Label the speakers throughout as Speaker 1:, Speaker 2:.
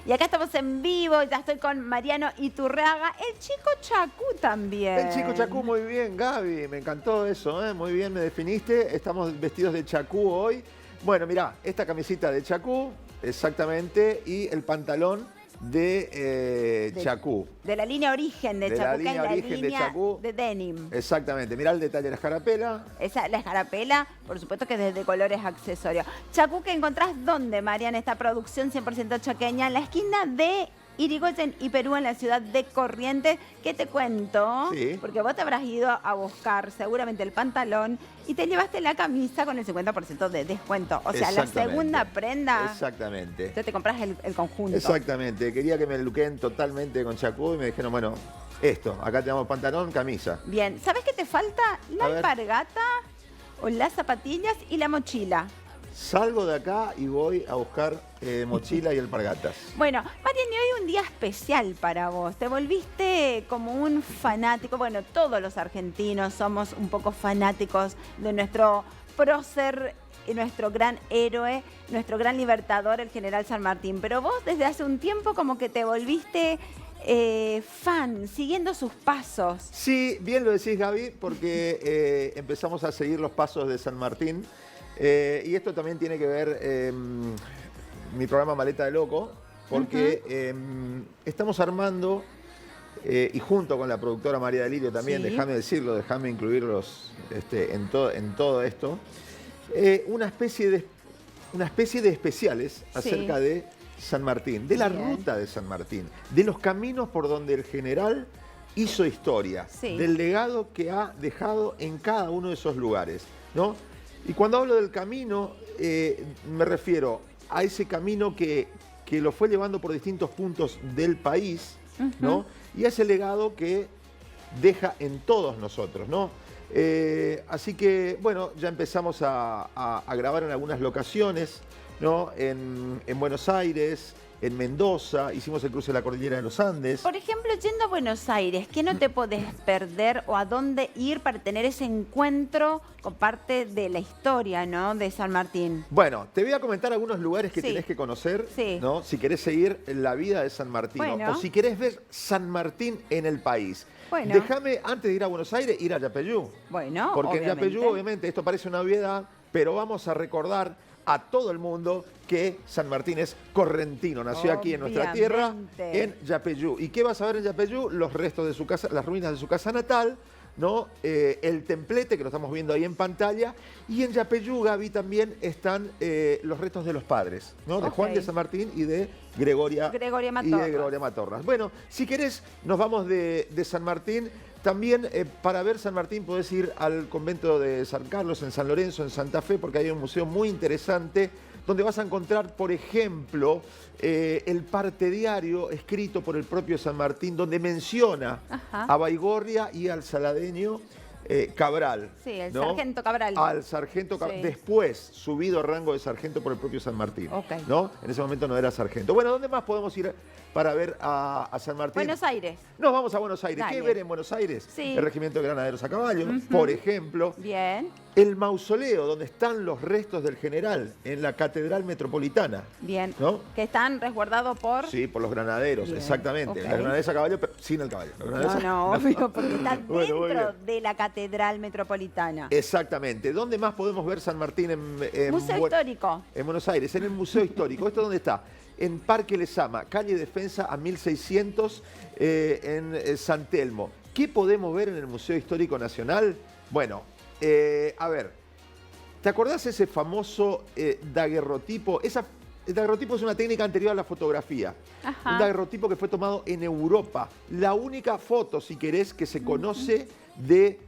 Speaker 1: Y acá estamos en vivo, ya estoy con Mariano Iturraga, el chico Chacú también.
Speaker 2: El chico Chacú, muy bien, Gaby, me encantó eso, ¿eh? Muy bien me definiste. Estamos vestidos de Chacú hoy. Bueno, mirá, esta camisita de Chacú, exactamente, y el pantalón de Chacú.
Speaker 1: De la línea origen de Chacú, que es la línea de denim.
Speaker 2: Exactamente, mirá el detalle de la escarapela.
Speaker 1: La escarapela, por supuesto que es de colores accesorios. Chacú, que encontrás ¿dónde, Mariana? Esta producción 100% chaqueña, en la esquina de Irigoyen y Perú, en la ciudad de Corrientes. ¿Qué te cuento?
Speaker 2: Sí.
Speaker 1: Porque vos te habrás ido a buscar seguramente el pantalón y te llevaste la camisa con el 50% de descuento. O sea, la segunda prenda.
Speaker 2: Exactamente.
Speaker 1: Entonces te compras el conjunto.
Speaker 2: Exactamente. Quería que me luquen totalmente con Chacú y me dijeron, bueno, esto, acá tenemos pantalón, camisa.
Speaker 1: Bien, ¿sabes qué te falta? La alpargata o las zapatillas y la mochila.
Speaker 2: Salgo de acá y voy a buscar mochila y alpargatas.
Speaker 1: Bueno, Mariano, hoy un día especial para vos. Te volviste como un fanático. Bueno, todos los argentinos somos un poco fanáticos de nuestro prócer, nuestro gran héroe, nuestro gran libertador, el general San Martín. Pero vos desde hace un tiempo como que te volviste fan, siguiendo sus pasos.
Speaker 2: Sí, bien lo decís, Gaby, porque empezamos a seguir los pasos de San Martín. Y esto también tiene que ver mi programa Maleta de Loco, porque estamos armando, y junto con la productora María Delirio también, déjame decirlo, déjame incluirlos en todo esto, una especie de especiales acerca de San Martín, de la ruta de San Martín, de los caminos por donde el general hizo historia, del legado que ha dejado en cada uno de esos lugares, ¿no? Y cuando hablo del camino, me refiero a ese camino que lo fue llevando por distintos puntos del país, ¿no? Y a ese legado que deja en todos nosotros, ¿no? Así que, bueno, ya empezamos a grabar en algunas locaciones, ¿no? En Buenos Aires, en Mendoza, hicimos el cruce de la cordillera de los Andes.
Speaker 1: Por ejemplo, yendo a Buenos Aires, ¿qué no te podés perder o a dónde ir para tener ese encuentro con parte de la historia, ¿no? De San Martín.
Speaker 2: Bueno, te voy a comentar algunos lugares que tenés que conocer, ¿no? Si querés seguir la vida de San Martín, o si querés ver San Martín en el país.
Speaker 1: Bueno.
Speaker 2: Déjame, antes de ir a Buenos Aires, ir a Yapeyú.
Speaker 1: Bueno,
Speaker 2: porque en Yapeyú, obviamente, esto parece una obviedad, pero vamos a recordar a todo el mundo que San Martín es correntino, nació aquí en nuestra tierra, en Yapeyú. ¿Y qué vas a ver en Yapeyú? Los restos de su casa, las ruinas de su casa natal, ¿no? El templete que lo estamos viendo ahí en pantalla. Y en Yapeyú, Gaby, también están los restos de los padres, ¿no? De Juan de San Martín y de Gregoria Matorras. Bueno, si querés, nos vamos de San Martín. También para ver San Martín podés ir al convento de San Carlos, en San Lorenzo, en Santa Fe, porque hay un museo muy interesante donde vas a encontrar, por ejemplo, el parte diario escrito por el propio San Martín, donde menciona a Baigorria y al saladeño Cabral.
Speaker 1: Sí, el sargento Cabral.
Speaker 2: Al sargento Cabral, después subido a rango de sargento por el propio San Martín. ¿No? En ese momento no era sargento. Bueno, ¿dónde más podemos ir para ver a San Martín?
Speaker 1: Buenos Aires.
Speaker 2: Nos vamos a Buenos Aires. ¿Qué ver en Buenos Aires? El Regimiento de Granaderos a Caballo, por ejemplo.
Speaker 1: Bien.
Speaker 2: El mausoleo donde están los restos del general en la Catedral Metropolitana.
Speaker 1: Bien.
Speaker 2: ¿No?
Speaker 1: Que están resguardados por...
Speaker 2: Sí, por los granaderos, exactamente. Las granaderas a caballo, pero sin el caballo.
Speaker 1: No, obvio, porque está dentro de la Catedral Metropolitana.
Speaker 2: Exactamente. ¿Dónde más podemos ver San Martín
Speaker 1: Museo Histórico.
Speaker 2: En Buenos Aires, en el Museo Histórico. ¿Esto dónde está? En Parque Lezama, calle Defensa a 1600, en San Telmo. ¿Qué podemos ver en el Museo Histórico Nacional? Bueno, a ver, ¿te acordás ese famoso daguerrotipo? El daguerrotipo es una técnica anterior a la fotografía. Un daguerrotipo que fue tomado en Europa. La única foto, si querés, que se conoce del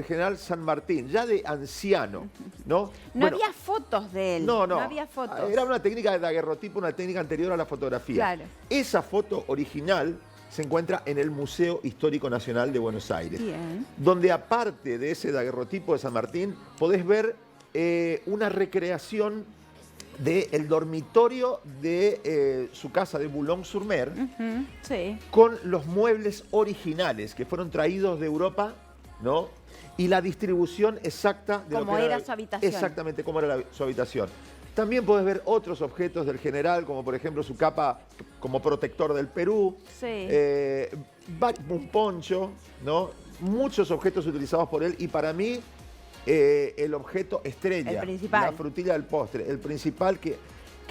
Speaker 2: general San Martín, ya de anciano, ¿no?
Speaker 1: No había fotos de él. No había fotos.
Speaker 2: Era una técnica de daguerrotipo, una técnica anterior a la fotografía.
Speaker 1: Claro.
Speaker 2: Esa foto original se encuentra en el Museo Histórico Nacional de Buenos Aires.
Speaker 1: Bien.
Speaker 2: Donde aparte de ese daguerrotipo de San Martín, podés ver una recreación del dormitorio de su casa de Boulogne-sur-Mer, con los muebles originales que fueron traídos de Europa, ¿no? Y la distribución exacta de
Speaker 1: cómo era su habitación.
Speaker 2: Exactamente, cómo era su habitación. También podés ver otros objetos del general, como por ejemplo su capa como protector del Perú,
Speaker 1: Sí.
Speaker 2: un poncho, ¿no? Muchos objetos utilizados por él y para mí el objeto estrella,
Speaker 1: El principal.
Speaker 2: la frutilla del postre, el principal que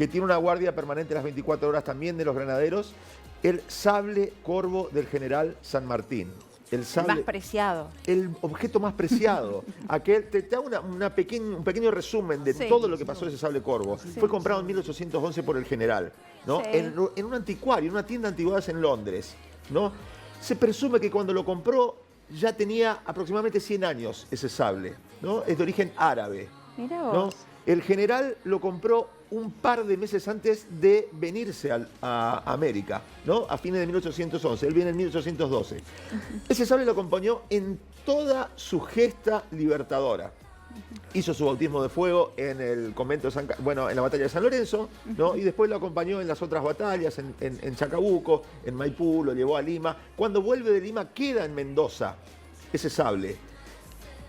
Speaker 2: tiene una guardia permanente las 24 horas también de los granaderos, el sable corvo del general San Martín. El sable,
Speaker 1: más preciado.
Speaker 2: el objeto más preciado. Aquel, te hago un pequeño resumen de
Speaker 1: Sí.
Speaker 2: todo lo que pasó ese sable corvo. Fue comprado en 1811 por el general, ¿no?
Speaker 1: Sí.
Speaker 2: En un anticuario, en una tienda de antigüedades en Londres, ¿no? Se presume que cuando lo compró ya tenía aproximadamente 100 años ese sable, ¿no? Es de origen árabe,
Speaker 1: Mira
Speaker 2: ¿no?
Speaker 1: vos.
Speaker 2: El general lo compró un par de meses antes de venirse a América, ¿no? A fines de 1811. Él viene en 1812. Ese sable lo acompañó en toda su gesta libertadora. Hizo su bautismo de fuego en el convento de en la batalla de San Lorenzo, ¿no? Y después lo acompañó en las otras batallas, en Chacabuco, en Maipú, lo llevó a Lima. Cuando vuelve de Lima queda en Mendoza ese sable.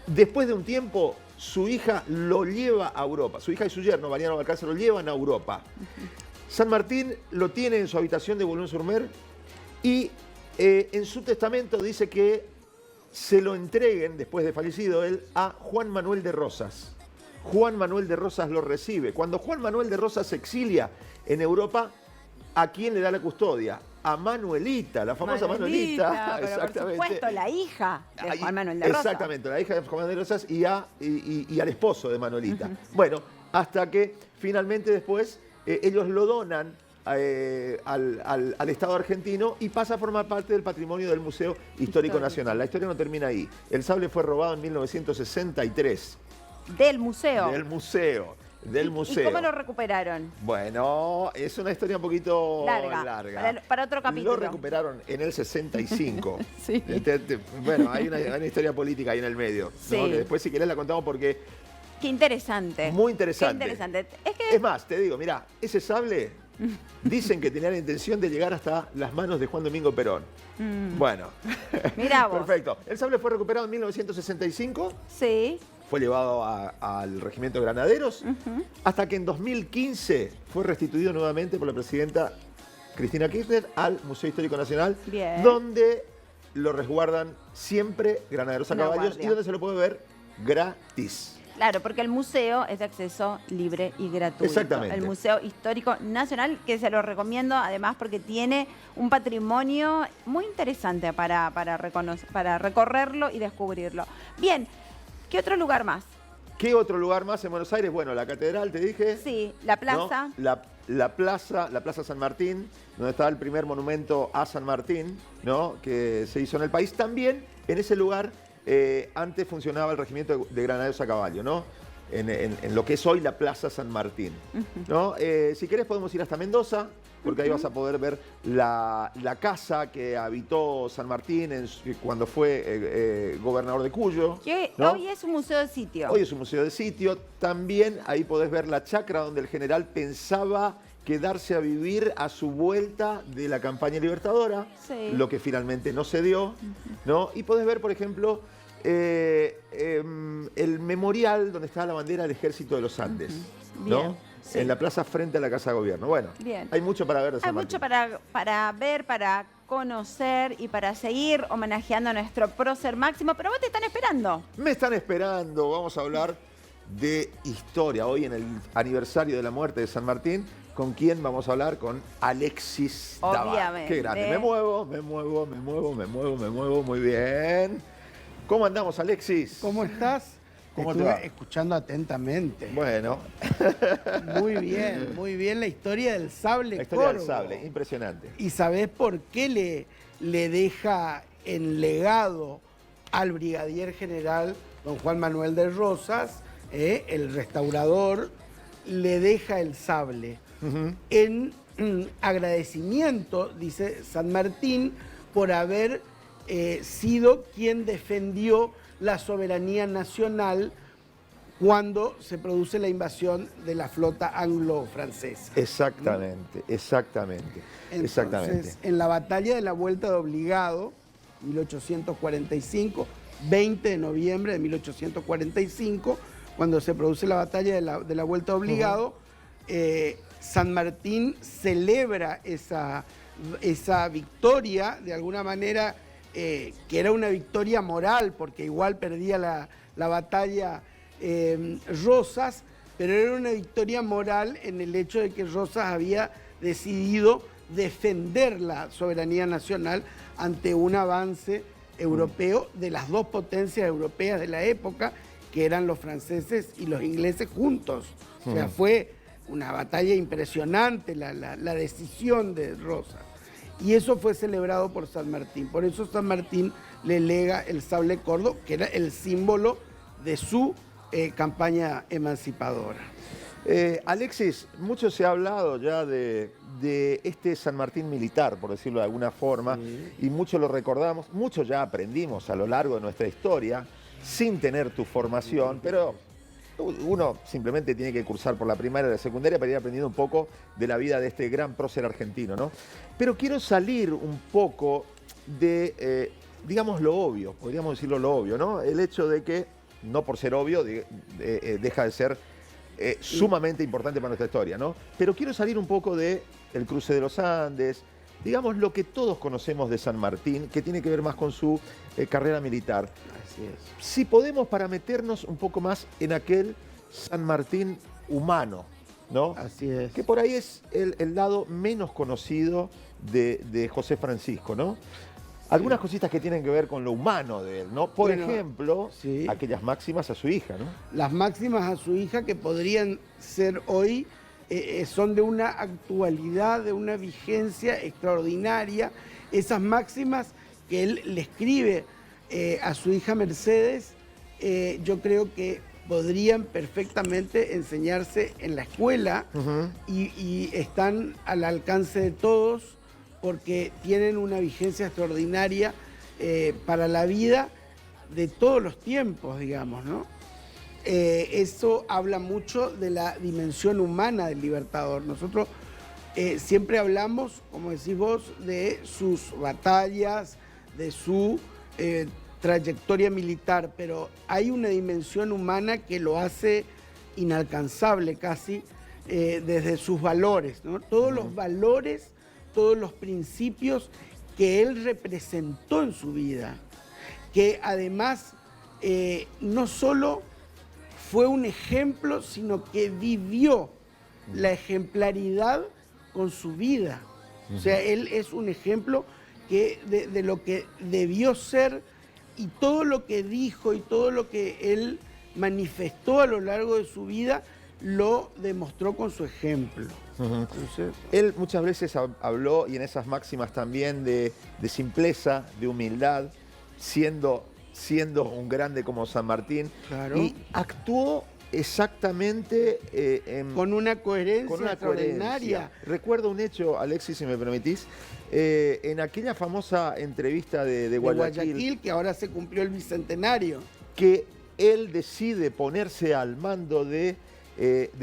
Speaker 2: Después de un tiempo, su hija lo lleva a Europa. Su hija y su yerno, Mariano Balcázar, lo llevan a Europa. San Martín lo tiene en su habitación de Boulogne-sur-Mer y en su testamento dice que se lo entreguen, después de fallecido él, a Juan Manuel de Rosas. Juan Manuel de Rosas lo recibe. Cuando Juan Manuel de Rosas se exilia en Europa, ¿a quién le da la custodia? A Manuelita, la famosa Manuelita.
Speaker 1: Pero
Speaker 2: Exactamente.
Speaker 1: por supuesto, la hija de
Speaker 2: Ahí,
Speaker 1: Juan Manuel de Rosas.
Speaker 2: exactamente, la hija de Juan Manuel de Rosas y al esposo de Manuelita. Bueno, hasta que finalmente después ellos lo donan al Estado argentino y pasa a formar parte del patrimonio del Museo Histórico Nacional. La historia no termina ahí. El sable fue robado en 1963.
Speaker 1: Del museo.
Speaker 2: Del museo.
Speaker 1: ¿Y cómo lo recuperaron?
Speaker 2: Bueno, es una historia un poquito larga.
Speaker 1: Para otro capítulo.
Speaker 2: Lo recuperaron en el 65.
Speaker 1: Sí.
Speaker 2: Bueno, hay una historia política ahí en el medio, ¿no?
Speaker 1: Sí.
Speaker 2: Que después si querés la contamos porque
Speaker 1: Qué interesante.
Speaker 2: muy interesante.
Speaker 1: Qué interesante. Es
Speaker 2: Es más, te digo, mirá, ese sable dicen que tenía la intención de llegar hasta las manos de Juan Domingo Perón. Bueno,
Speaker 1: Mirá vos.
Speaker 2: perfecto. El sable fue recuperado en 1965.
Speaker 1: Sí.
Speaker 2: Fue llevado al Regimiento de Granaderos, hasta que en 2015 fue restituido nuevamente por la presidenta Cristina Kirchner al Museo Histórico Nacional,
Speaker 1: Bien.
Speaker 2: donde lo resguardan siempre granaderos a
Speaker 1: Una
Speaker 2: caballos
Speaker 1: guardia.
Speaker 2: y donde se lo puede ver gratis.
Speaker 1: Claro, porque el museo es de acceso libre y gratuito.
Speaker 2: Exactamente.
Speaker 1: El Museo Histórico Nacional, que se lo recomiendo además porque tiene un patrimonio muy interesante para recorrerlo y descubrirlo. Bien, ¿qué otro lugar más?
Speaker 2: ¿Qué otro lugar más en Buenos Aires? Bueno, la catedral, te dije.
Speaker 1: Sí, la plaza.
Speaker 2: ¿No? La plaza San Martín, donde está el primer monumento a San Martín, ¿no? Que se hizo en el país. También en ese lugar antes funcionaba el regimiento de granaderos a caballo, ¿no? En lo que es hoy la Plaza San Martín, ¿no? Si querés podemos ir hasta Mendoza, porque ahí vas a poder ver la casa que habitó San Martín cuando fue gobernador de Cuyo.
Speaker 1: Que
Speaker 2: ¿no?
Speaker 1: hoy es un museo de sitio.
Speaker 2: Hoy es un museo de sitio. También ahí podés ver la chacra donde el general pensaba quedarse a vivir a su vuelta de la campaña libertadora,
Speaker 1: Sí.
Speaker 2: lo que finalmente no se dio, ¿no? Y podés ver, por ejemplo, el memorial donde está la bandera del Ejército de los Andes, ¿no?
Speaker 1: Bien, sí.
Speaker 2: En la plaza frente a la Casa de Gobierno. Bueno,
Speaker 1: Bien.
Speaker 2: hay mucho para ver de San
Speaker 1: Hay
Speaker 2: Martín.
Speaker 1: mucho para ver, para conocer y para seguir homenajeando a nuestro prócer máximo, pero vos te están esperando.
Speaker 2: Me están esperando, vamos a hablar de historia. Hoy en el aniversario de la muerte de San Martín, ¿con quién vamos a hablar? Con Alexis Daval.
Speaker 1: Obviamente.
Speaker 2: Qué grande. Me muevo, muy bien. ¿Cómo andamos, Alexis?
Speaker 3: ¿Cómo estás?
Speaker 2: ¿Cómo te
Speaker 3: Estuve
Speaker 2: va?
Speaker 3: escuchando atentamente.
Speaker 2: Bueno,
Speaker 3: Muy bien la historia del sable
Speaker 2: la historia del
Speaker 3: corvo.
Speaker 2: sable, impresionante.
Speaker 3: ¿Y sabés por qué le deja en legado al brigadier general don Juan Manuel de Rosas, el restaurador, le deja el sable? En agradecimiento, dice San Martín, por haber sido quien defendió la soberanía nacional cuando se produce la invasión de la flota anglo-francesa.
Speaker 2: Exactamente.
Speaker 3: Entonces, en la batalla de la Vuelta de Obligado, 1845, 20 de noviembre de 1845, cuando se produce la batalla de la Vuelta de Obligado, San Martín celebra esa victoria, de alguna manera, que era una victoria moral, porque igual perdía la batalla Rosas, pero era una victoria moral en el hecho de que Rosas había decidido defender la soberanía nacional ante un avance europeo de las dos potencias europeas de la época, que eran los franceses y los ingleses juntos. O sea, fue una batalla impresionante la decisión de Rosas. Y eso fue celebrado por San Martín. Por eso San Martín le lega el sable cordo, que era el símbolo de su campaña emancipadora.
Speaker 2: Alexis, mucho se ha hablado ya de este San Martín militar, por decirlo de alguna forma, y mucho lo recordamos, mucho ya aprendimos a lo largo de nuestra historia, sin tener tu formación, pero uno simplemente tiene que cursar por la primaria y la secundaria para ir aprendiendo un poco de la vida de este gran prócer argentino, ¿no? Pero quiero salir un poco de, digamos, lo obvio, podríamos decirlo lo obvio, ¿no? El hecho de que, no por ser obvio, deja de ser sumamente importante para nuestra historia, ¿no? Pero quiero salir un poco de el cruce de los Andes, digamos lo que todos conocemos de San Martín, que tiene que ver más con su carrera militar.
Speaker 3: Así es.
Speaker 2: Si podemos, para meternos un poco más en aquel San Martín humano, ¿no?
Speaker 3: Así es.
Speaker 2: Que por ahí es el lado menos conocido de José Francisco, ¿no? Algunas cositas que tienen que ver con lo humano de él, ¿no? Por ejemplo, aquellas máximas a su hija, ¿no?
Speaker 3: Las máximas a su hija que podrían ser hoy, son de una actualidad, de una vigencia extraordinaria. Esas máximas que él le escribe a su hija Mercedes, yo creo que podrían perfectamente enseñarse en la escuela y están al alcance de todos, porque tienen una vigencia extraordinaria para la vida de todos los tiempos, digamos, ¿no? Eso habla mucho de la dimensión humana del Libertador. Nosotros siempre hablamos, como decís vos, de sus batallas, de su trayectoria militar, pero hay una dimensión humana que lo hace inalcanzable casi, desde sus valores, ¿no? Todos los valores, todos los principios que él representó en su vida, que además no solo fue un ejemplo, sino que vivió la ejemplaridad con su vida. O sea, él es un ejemplo de lo que debió ser, y todo lo que dijo y todo lo que él manifestó a lo largo de su vida lo demostró con su ejemplo.
Speaker 2: Entonces, él muchas veces habló, y en esas máximas también, de simpleza, de humildad, siendo un grande como San Martín.
Speaker 3: Claro.
Speaker 2: Y actuó exactamente
Speaker 3: con una coherencia extraordinaria.
Speaker 2: Recuerdo un hecho, Alexis, si me permitís, en aquella famosa entrevista de Guayaquil,
Speaker 3: que ahora se cumplió el bicentenario,
Speaker 2: que él decide ponerse al mando de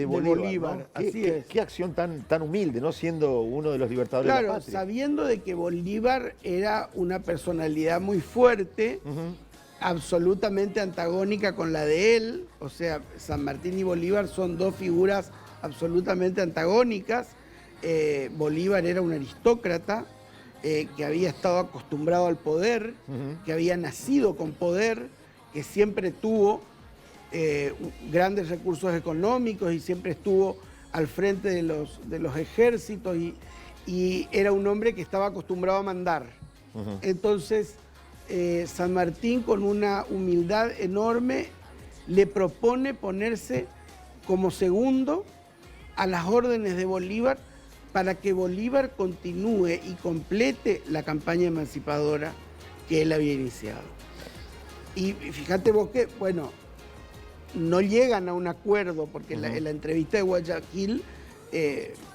Speaker 2: Bolívar, ¿no?
Speaker 3: Así es.
Speaker 2: Qué acción tan humilde, ¿no? Siendo uno de los libertadores de la patria.
Speaker 3: Sabiendo de que Bolívar era una personalidad muy fuerte, absolutamente antagónica con la de él. O sea, San Martín y Bolívar son dos figuras absolutamente antagónicas. Bolívar era un aristócrata que había estado acostumbrado al poder, que había nacido con poder, que siempre tuvo grandes recursos económicos y siempre estuvo al frente de los ejércitos, y era un hombre que estaba acostumbrado a mandar. Entonces, San Martín, con una humildad enorme, le propone ponerse como segundo a las órdenes de Bolívar para que Bolívar continúe y complete la campaña emancipadora que él había iniciado. Y fíjate vos que, bueno, no llegan a un acuerdo, porque la entrevista de Guayaquil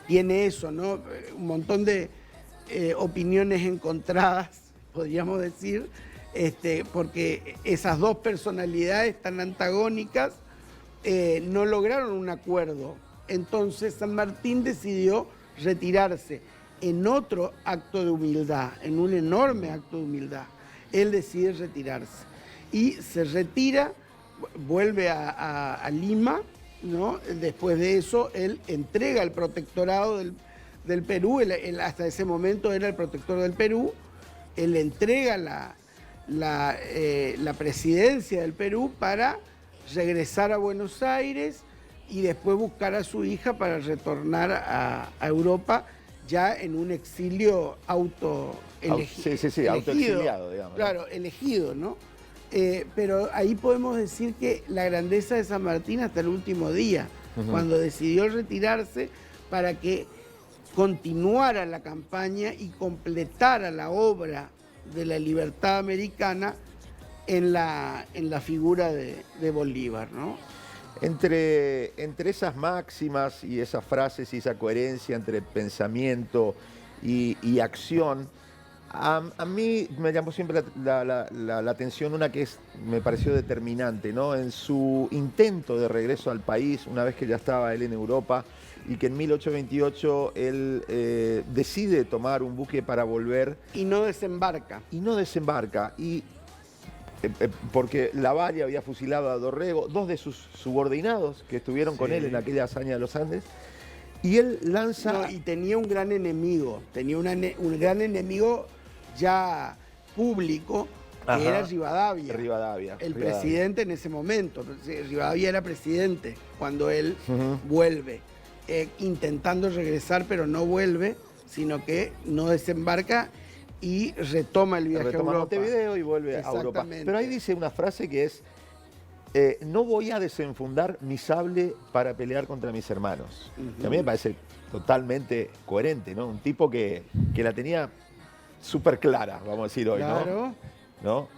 Speaker 3: tiene eso, ¿no? Un montón de opiniones encontradas, podríamos decir, porque esas dos personalidades tan antagónicas no lograron un acuerdo. Entonces San Martín decidió retirarse en otro acto de humildad, en un enorme acto de humildad. Él decide retirarse y se retira, vuelve a Lima, ¿no? Después de eso, él entrega el protectorado del Perú, él hasta ese momento era el protector del Perú, él entrega la presidencia del Perú para regresar a Buenos Aires y después buscar a su hija para retornar a Europa ya en un exilio autoelegido.
Speaker 2: Sí, autoexiliado, digamos.
Speaker 3: Claro, elegido, ¿no? Pero ahí podemos decir que la grandeza de San Martín hasta el último día, cuando decidió retirarse para que continuara la campaña y completara la obra de la libertad americana en la figura de Bolívar, ¿no?
Speaker 2: Entre esas máximas y esas frases y esa coherencia entre pensamiento y acción, a mí me llamó siempre la atención una que me pareció determinante, ¿no? En su intento de regreso al país, una vez que ya estaba él en Europa, y que en 1828 él decide tomar un buque para volver.
Speaker 3: Y no desembarca.
Speaker 2: Porque Lavalle había fusilado a Dorrego, dos de sus subordinados que estuvieron con él en aquella hazaña de los Andes, y él lanza...
Speaker 3: No, y tenía un gran enemigo, un gran enemigo ya público, que era Rivadavia. Presidente en ese momento. Rivadavia era presidente cuando él vuelve, intentando regresar, pero no vuelve, sino que no desembarca y retoma el viaje a Europa.
Speaker 2: Montevideo y vuelve a Europa. Pero ahí dice una frase que es: no voy a desenfundar mi sable para pelear contra mis hermanos. Que a mí me parece totalmente coherente, ¿no? Un tipo que la tenía súper clara, vamos a decir hoy,
Speaker 3: claro.
Speaker 2: ¿no?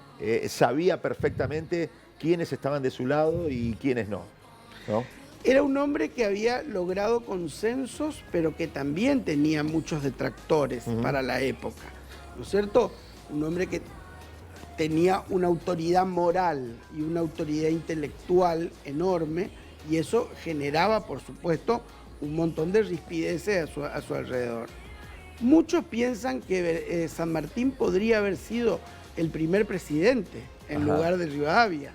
Speaker 2: Sabía perfectamente quiénes estaban de su lado y quiénes no.
Speaker 3: Era un hombre que había logrado consensos, pero que también tenía muchos detractores para la época, ¿no es cierto? Un hombre que tenía una autoridad moral y una autoridad intelectual enorme, y eso generaba, por supuesto, un montón de rispideces a su alrededor. Muchos piensan que San Martín podría haber sido el primer presidente en lugar de Rivadavia,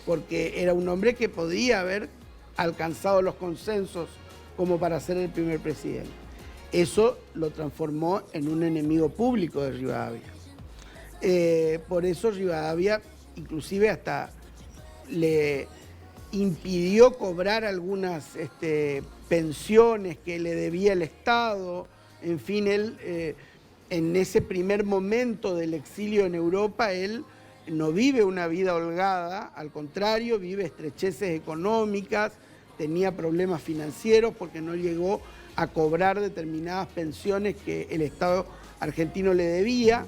Speaker 3: porque era un hombre que podía haber alcanzado los consensos como para ser el primer presidente. Eso lo transformó en un enemigo público de Rivadavia. Por eso Rivadavia inclusive hasta le impidió cobrar algunas pensiones que le debía el Estado. En fin, él en ese primer momento del exilio en Europa, él no vive una vida holgada, al contrario, vive estrecheces económicas, tenía problemas financieros porque no llegó a cobrar determinadas pensiones que el Estado argentino le debía.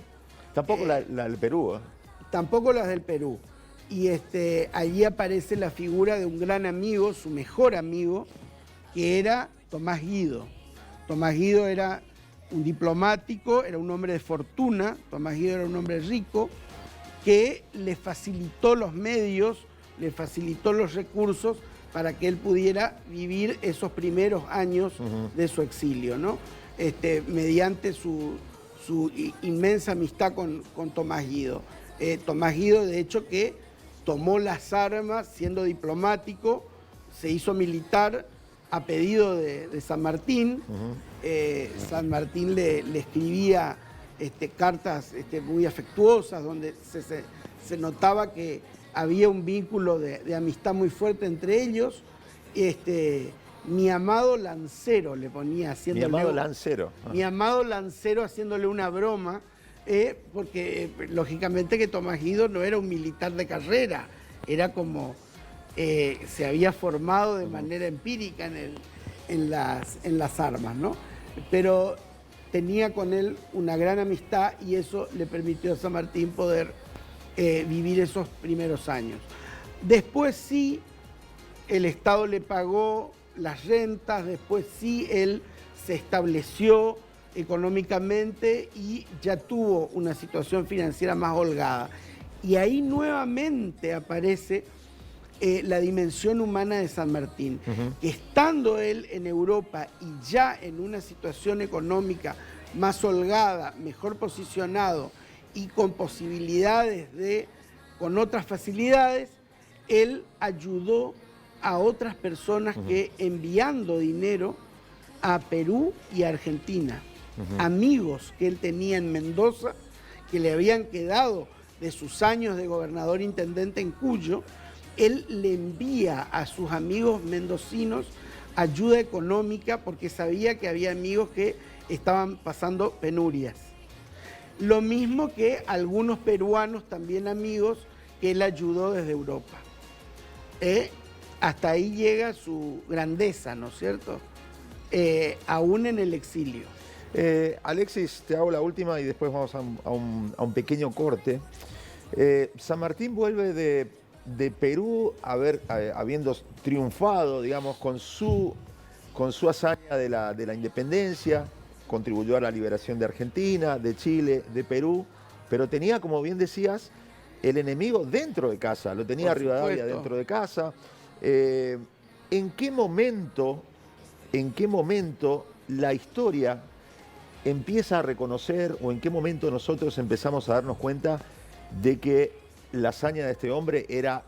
Speaker 2: Tampoco la del Perú.
Speaker 3: Tampoco las del Perú. Y allí aparece la figura de un gran amigo, su mejor amigo, que era Tomás Guido. Tomás Guido era un diplomático, era un hombre de fortuna, Tomás Guido era un hombre rico, que le facilitó los medios, le facilitó los recursos para que él pudiera vivir esos primeros años de su exilio, ¿no? Mediante su inmensa amistad con Tomás Guido. Tomás Guido, de hecho, que tomó las armas siendo diplomático, se hizo militar a pedido de San Martín. San Martín le escribía cartas muy afectuosas, donde se notaba que había un vínculo de amistad muy fuerte entre ellos. Mi amado Lancero le ponía, haciéndole...
Speaker 2: Mi amado Lancero.
Speaker 3: Mi amado Lancero, haciéndole una broma, porque lógicamente que Tomás Guido no era un militar de carrera, era como... se había formado de manera empírica en las armas, ¿no? Pero tenía con él una gran amistad y eso le permitió a San Martín poder vivir esos primeros años. Después sí, el Estado le pagó las rentas, después sí él se estableció económicamente y ya tuvo una situación financiera más holgada. Y ahí nuevamente aparece la dimensión humana de San Martín, que estando él en Europa y ya en una situación económica más holgada, mejor posicionado y con posibilidades con otras facilidades, él ayudó a otras personas que enviando dinero a Perú y a Argentina, amigos que él tenía en Mendoza, que le habían quedado de sus años de gobernador intendente en Cuyo, él le envía a sus amigos mendocinos ayuda económica porque sabía que había amigos que estaban pasando penurias. Lo mismo que algunos peruanos, también amigos, que él ayudó desde Europa. Hasta ahí llega su grandeza, ¿no es cierto? Aún en el exilio.
Speaker 2: Alexis, te hago la última y después vamos a un pequeño corte. San Martín vuelve de Perú habiendo triunfado, digamos, con su hazaña de la independencia, contribuyó a la liberación de Argentina, de Chile, de Perú, pero tenía, como bien decías, el enemigo dentro de casa, lo tenía Rivadavia dentro de casa. ¿En qué momento la historia empieza a reconocer o en qué momento nosotros empezamos a darnos cuenta de que la hazaña de este hombre era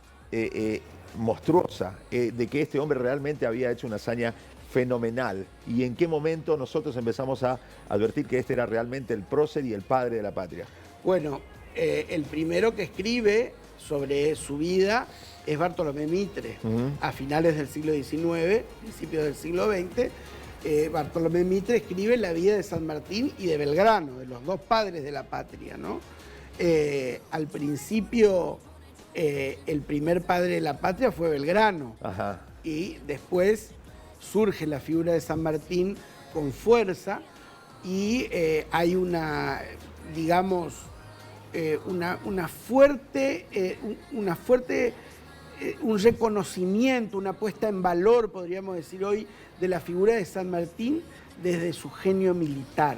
Speaker 2: monstruosa, de que este hombre realmente había hecho una hazaña fenomenal? ¿Y en qué momento nosotros empezamos a advertir que este era realmente el prócer y el padre de la patria?
Speaker 3: Bueno, el primero que escribe sobre su vida es Bartolomé Mitre, a finales del siglo XIX, principios del siglo XX. Bartolomé Mitre escribe la vida de San Martín y de Belgrano, de los dos padres de la patria, ¿no? Al principio, el primer padre de la patria fue Belgrano. Ajá. Y después surge la figura de San Martín con fuerza y hay una, digamos, un reconocimiento, una puesta en valor, podríamos decir hoy, de la figura de San Martín desde su genio militar,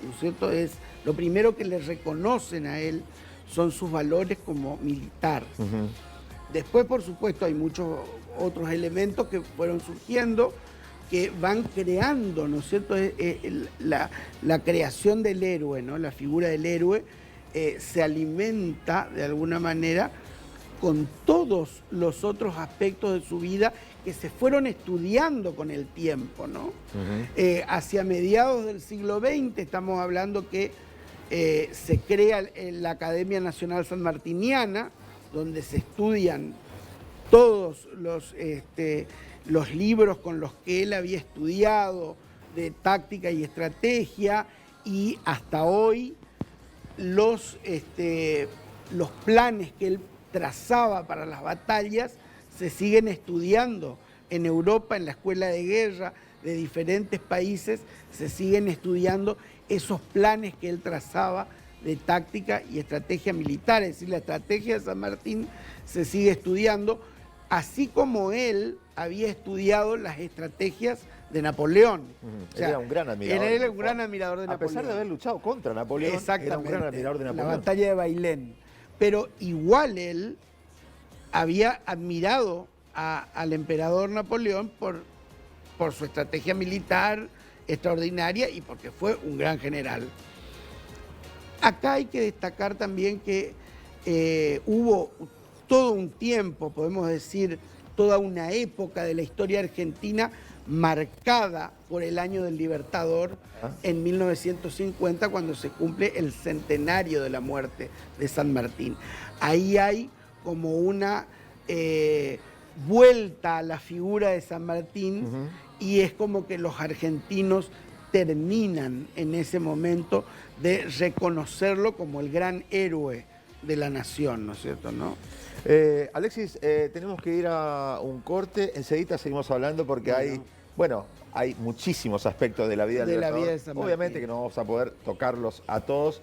Speaker 3: ¿no es cierto? Es lo primero que le reconocen a él son sus valores como militar. Después, por supuesto, hay muchos otros elementos que fueron surgiendo, que van creando, ¿no es cierto?, la creación del héroe, ¿no? La figura del héroe se alimenta, de alguna manera, con todos los otros aspectos de su vida que se fueron estudiando con el tiempo, ¿no? Hacia mediados del siglo XX estamos hablando que se crea la Academia Nacional Sanmartiniana, donde se estudian todos los libros con los que él había estudiado de táctica y estrategia, y hasta hoy los planes que él trazaba para las batallas se siguen estudiando en Europa, en la escuela de guerra de diferentes países, se siguen estudiando esos planes que él trazaba de táctica y estrategia militar. Es decir, la estrategia de San Martín se sigue estudiando, así como él había estudiado las estrategias de Napoleón.
Speaker 2: O sea, era un gran admirador.
Speaker 3: Él era un gran admirador de Napoleón.
Speaker 2: A pesar de haber luchado contra Napoleón, era un gran admirador de Napoleón.
Speaker 3: La batalla de Bailén. Pero igual él había admirado al emperador Napoleón por su estrategia militar extraordinaria y porque fue un gran general. Acá hay que destacar también que hubo todo un tiempo, podemos decir, toda una época de la historia argentina marcada por el año del Libertador en 1950, cuando se cumple el centenario de la muerte de San Martín. Ahí hay como una vuelta a la figura de San Martín y es como que los argentinos terminan en ese momento de reconocerlo como el gran héroe de la nación, ¿no es cierto?, ¿no?
Speaker 2: Alexis, tenemos que ir a un corte, enseguida seguimos hablando porque hay muchísimos aspectos de la vida del Libertador. Obviamente que no vamos a poder tocarlos a todos,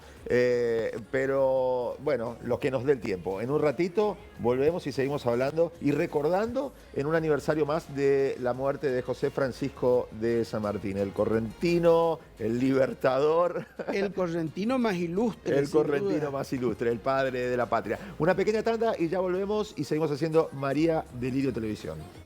Speaker 2: pero bueno, lo que nos dé el tiempo. En un ratito volvemos y seguimos hablando y recordando en un aniversario más de la muerte de José Francisco de San Martín, el correntino, el libertador.
Speaker 3: El correntino más ilustre.
Speaker 2: El correntino más ilustre, el padre de la patria. Una pequeña tanda y ya volvemos y seguimos haciendo María Delirio Televisión.